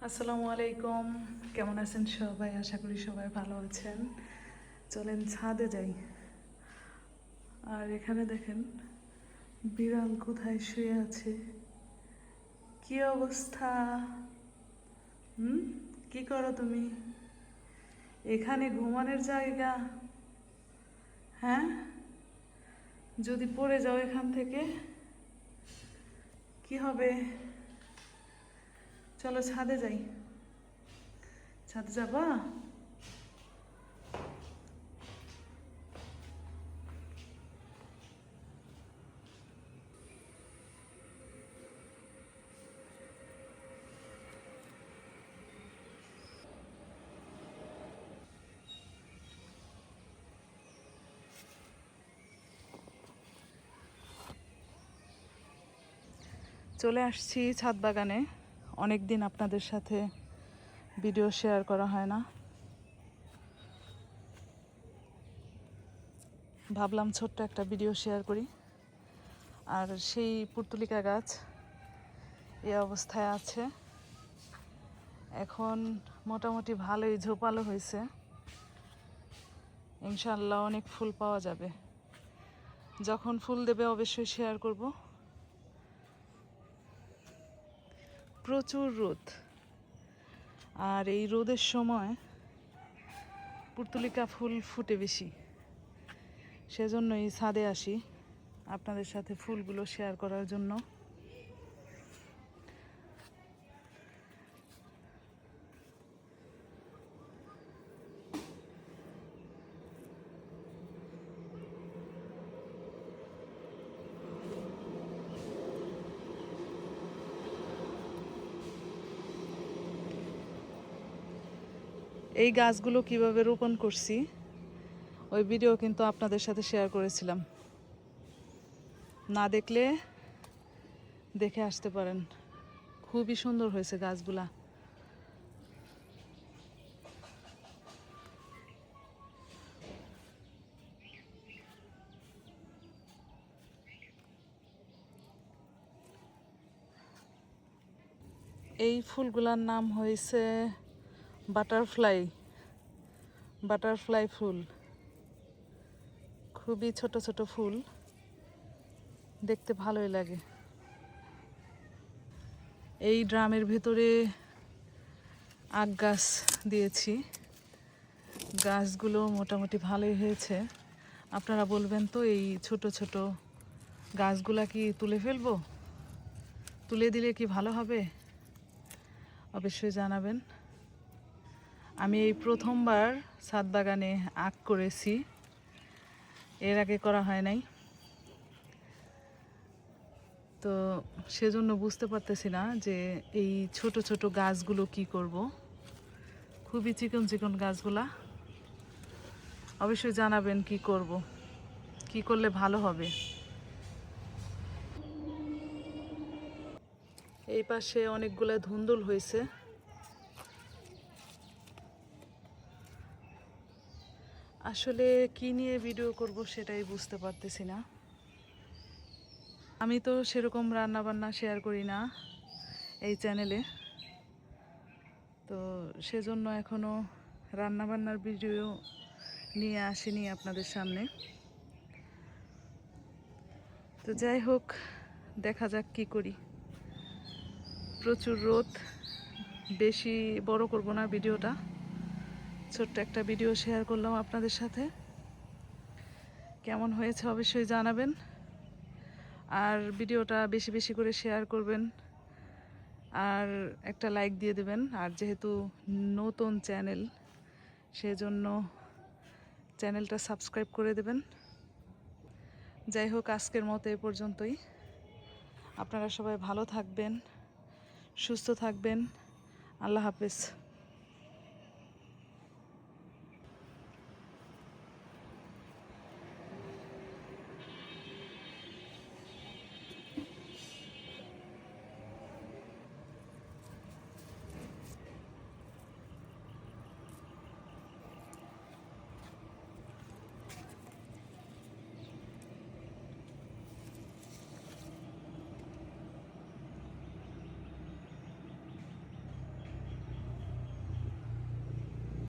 আসসালামু আলাইকুম, কেমন আছেন সবাই? আশা করি সবাই ভালো আছেন। চলেন ছাদে যাই। আর এখানে দেখেন বিড়াল কোথায় শুয়ে আছে, কি অবস্থা। হুম, কি করো তুমি? এখানে ঘুমানোর জায়গা? হ্যাঁ, যদি পড়ে যাও এখান থেকে কি হবে? চলো ছাদে যাই। ছাদে যাবা? চলে আসছি ছাদ বাগানে। অনেক দিন আপনাদের সাথে ভিডিও শেয়ার করা হয় না, ভাবলাম ছোট্ট একটা ভিডিও শেয়ার করি। আর সেই পুর্তুলিকা গাছ এই অবস্থায় আছে, এখন মোটামুটি ভালোই ঝোপালো হয়েছে। ইনশাআল্লাহ অনেক ফুল পাওয়া যাবে। যখন ফুল দেবে অবশ্যই শেয়ার করব। প্রচুর রোদ, আর এই রোদের সময় পুর্তুলিকা ফুল ফুটে বেশি, সেজন্যই ছাদে আসি আপনাদের সাথে ফুলগুলো শেয়ার করার জন্য। এই গাছগুলো কিভাবে রোপণ করছি ওই ভিডিও কিন্তু আপনাদের সাথে শেয়ার করেছিলাম, না দেখলে দেখে আসতে পারেন। খুবই সুন্দর হয়েছে গাছগুলা। এই ফুলগুলার নাম হয়েছে বাটারফ্লাই বাটারফ্লাই ফুল। খুবই ছোট ছোট ফুল, দেখতে ভালোই লাগে। এই ড্রামের ভেতরে আখ গাছ দিয়েছি, গাছগুলো মোটামুটি ভালোই হয়েছে। আপনারা বলবেন তো এই ছোট ছোট গাছগুলা কি তুলে ফেলবো? তুলে দিলে কি ভালো হবে? অবশ্যই জানাবেন। আমি এই প্রথমবার ছাদ বাগানে আখ করেছি, এর আগে করা হয় নাই, তো সেজন্য বুঝতে পারতেছি না যে এই ছোট ছোট গাছগুলো কি করব। খুবই চিকন চিকন গাছগুলা। অবশ্যই জানাবেন কি করব, কি করলে ভালো হবে। এই পাশে অনেকগুলা ধুন্দুল হয়েছে। আসলে কি নিয়ে ভিডিও করব সেটাই বুঝতে পারতেছি না। আমি তো সেরকম রান্না বান্না শেয়ার করি না এই চ্যানেলে, তো সেজন্য এখনো রান্না বান্নার ভিডিও নিয়ে আসিনি আপনাদের সামনে। তো যাই হোক, দেখা যাক কি করি। প্রচুর রোদ, বেশি বড় করব না ভিডিওটা, ছোট্ট একটা ভিডিও শেয়ার করলাম আপনাদের সাথে। কেমন হয়েছে অবশ্যই জানাবেন, আর ভিডিওটা বেশি বেশি করে শেয়ার করবেন, আর একটা লাইক দিয়ে দেবেন। আর যেহেতু নতুন চ্যানেল, সেজন্য চ্যানেলটা সাবস্ক্রাইব করে দেবেন। যাই হোক, আজকের মতো এ পর্যন্তই। আপনারা সবাই ভালো থাকবেন, সুস্থ থাকবেন। আল্লাহ হাফেজ।